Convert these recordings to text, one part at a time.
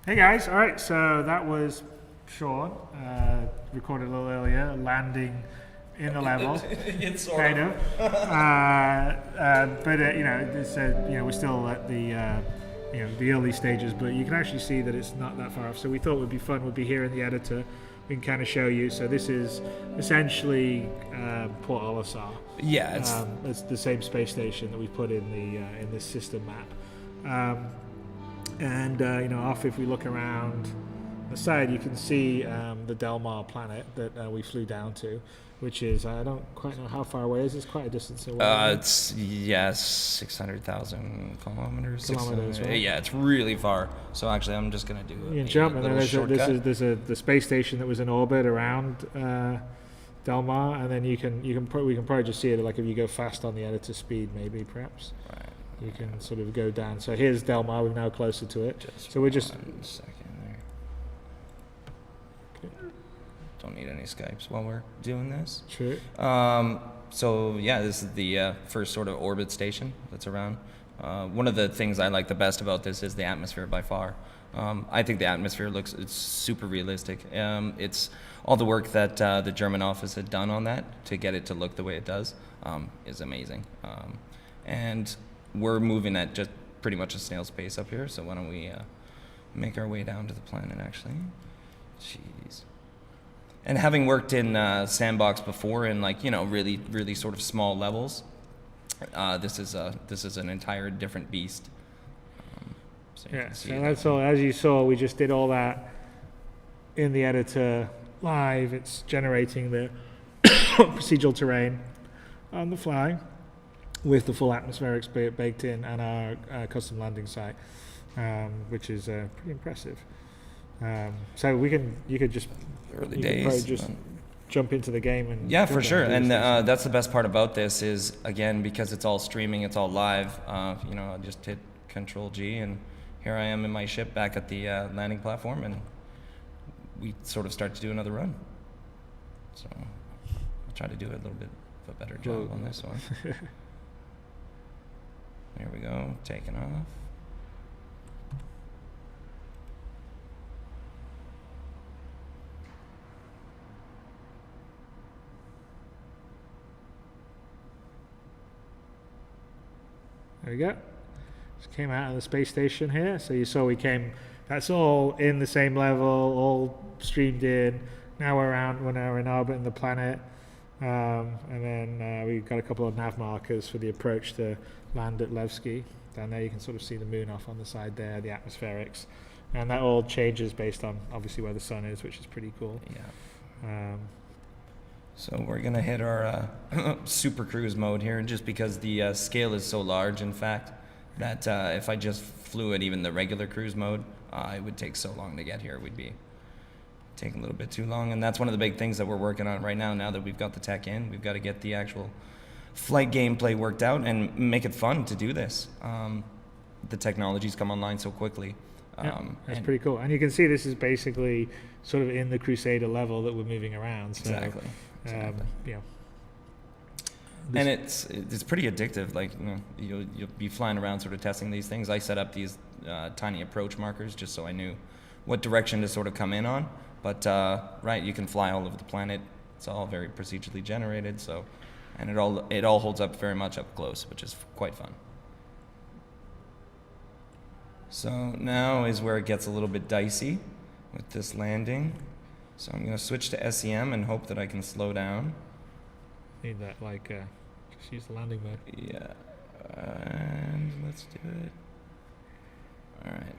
Hey guys, all right, so that was Sean, recorded a little earlier, landing in the level, kind of. We're still at the early stages, but you can actually see that it's not that far off. So we thought would be fun would be here in the editor. We can kind of show you. So this is essentially Port Olisar. Yeah, it's the same space station that we put in the in this system map. Off if we look around the side, you can see the Delmar planet that we flew down to, which is, I don't quite know how far away it is. It's quite a distance away. It's 600,000 kilometers. Right? Yeah, it's really far. So actually, I'm just gonna do you can jump, and then there's the space station that was in orbit around Delmar, and then we can probably just see it like if you go fast on the editor speed, maybe perhaps. Right. You can sort of go down. So here's Delmar. We're now closer to it. So we're just 1 second there. Okay. Don't need any Skypes while we're doing this. True. So yeah, this is the first sort of orbit station that's around. One of the things I like the best about this is the atmosphere by far. I think the atmosphere it's super realistic. It's all the work that the German office had done on that to get it to look the way it does is amazing. And we're moving at just pretty much a snail's pace up here, so why don't we make our way down to the planet, actually. Jeez. And having worked in Sandbox before in really, really sort of small levels, this is an entire different beast. So that's all. As you saw, we just did all that in the editor live. It's generating the procedural terrain on the fly, with the full atmospherics baked in, and our custom landing site, which is pretty impressive. So you could just early days, just jump into the game and for sure. And that's the best part about this is, again, because it's all streaming, it's all live. I just hit Control G, and here I am in my ship back at the landing platform, and we sort of start to do another run. So I'll try to do a little bit of a better job on this one. There we go, taking off. There we go. Just came out of the space station here. So you saw that's all in the same level, all streamed in. Now we're now in orbit in the planet. And then we've got a couple of nav markers for the approach to land at Levski. Down there you can sort of see the moon off on the side there, the atmospherics. And that all changes based on obviously where the sun is, which is pretty cool. Yeah. So we're going to hit our super cruise mode here, just because the scale is so large, in fact, that if I just flew at even the regular cruise mode, it would take so long to get here. We'd be taking a little bit too long, and that's one of the big things that we're working on right now. Now that we've got the tech in, we've got to get the actual flight gameplay worked out and make it fun to do this. The technology's come online so quickly. That's pretty cool. And you can see this is basically sort of in the Crusader level that we're moving around. So, exactly. And it's pretty addictive. Like, you'll be flying around sort of testing these things. I set up these tiny approach markers just so I knew what direction to sort of come in on. But you can fly all over the planet. It's all very procedurally generated. So, and it all holds up very much up close, which is quite fun. So now is where it gets a little bit dicey with this landing. So I'm going to switch to SEM and hope that I can slow down. Need that, just use the landing mode. Yeah, and let's do it. All right.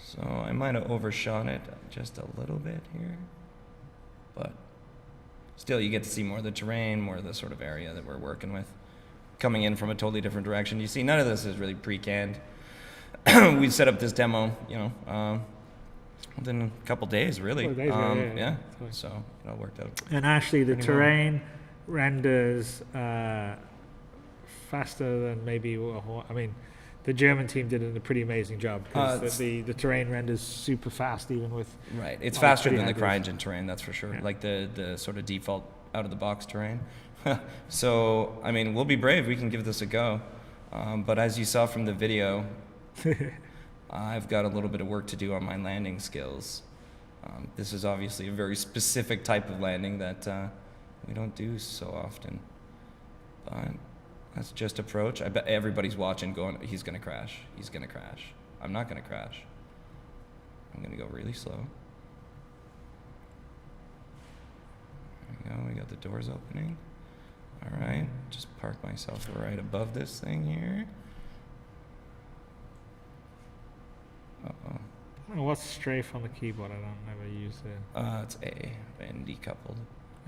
So I might have overshot it just a little bit here, but still you get to see more of the terrain, more of the sort of area that we're working with, coming in from a totally different direction. You see, none of this is really pre-canned. We set up this demo, within a couple days, really. Yeah. So it all worked out. And actually, the terrain renders faster than maybe. The German team did a pretty amazing job, because the terrain renders super fast, even with. Right, it's faster than the CryEngine terrain, that's for sure. Yeah. Like the sort of default out of the box terrain. So we'll be brave. We can give this a go. But as you saw from the video. I've got a little bit of work to do on my landing skills. This is obviously a very specific type of landing that we don't do so often. But let's just approach. I bet everybody's watching going, he's going to crash. He's going to crash. I'm not going to crash. I'm going to go really slow. There we go. We got the doors opening. All right. Just park myself right above this thing here. Uh-oh. Oh, what's strafe on the keyboard? I don't never use it. It's A and decoupled.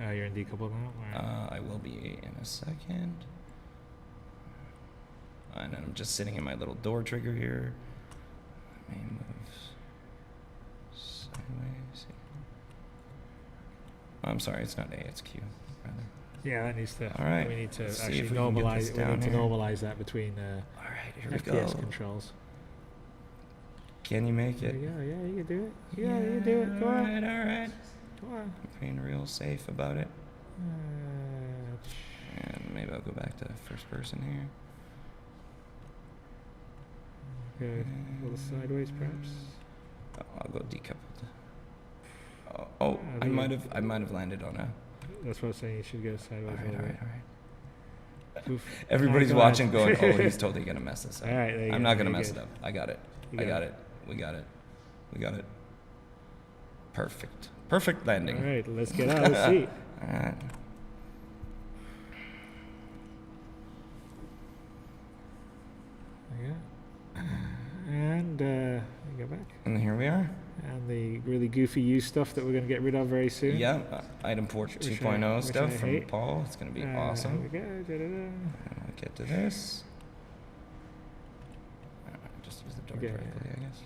Oh, you're in decoupled now? Right. I will be in a second. And then I'm just sitting in my little door trigger here. Let me move sideways. I'm sorry, it's not A, it's Q, rather. Yeah, that needs to. All right. We need to Let's see actually if we can get normalize. this We need down to here. normalize that between All right, here we FPS go. controls. Can you make There it? you go. Yeah, you can do it. Yeah, you can do it. Go all on. right, all right. Go on. I'm being real safe about it. Uh, And maybe I'll go back to first person here. Go a little sideways, perhaps. Oh, I'll go decoupled. Oh, I might have landed on a. That's what I was saying. You should go sideways. All a little right. bit. Oof. Everybody's Go ahead. watching, going, "Oh, he's totally gonna mess this up." All right, there you I'm go, not gonna very mess good. it up. I got it. You I got got it. it. We got it. We got it. Perfect. Perfect landing. All right, let's get out of the seat. All right. Yeah. And you go back. And here we are. And the really goofy use stuff that we're going to get rid of very soon. Yeah. Item port Which I- 2.0 which stuff I from hate. Paul. It's gonna be awesome. Here we go. Da-da-da. And we'll get to this. Just use the door Okay. directly, I guess.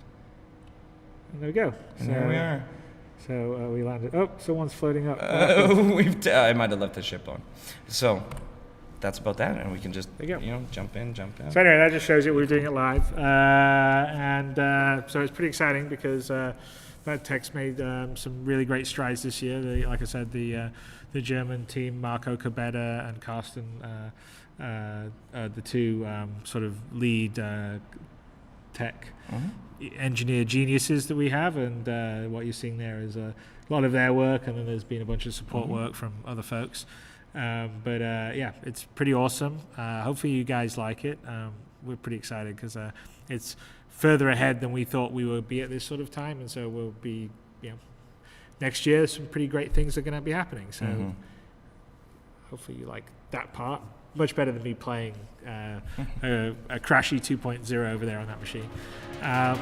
And there we go. And here we are. So we landed. Oh, someone's floating up. I might have left the ship on. So that's about that, and we can just There you go. jump in, jump out. So anyway, that just shows you we're doing it live, so it's pretty exciting because Medtech's made some really great strides this year. Like I said, the German team, Marco Cabeda and Carsten, the two sort of lead tech engineer geniuses that we have, and what you're seeing there is a lot of their work, and then there's been a bunch of support work from other folks. But yeah, it's pretty awesome. Hopefully you guys like it. We're pretty excited because it's further ahead than we thought we would be at this sort of time, and so we'll be, next year some pretty great things are going to be happening. So hopefully you like that part. Much better than me playing a crashy 2.0 over there on that machine. So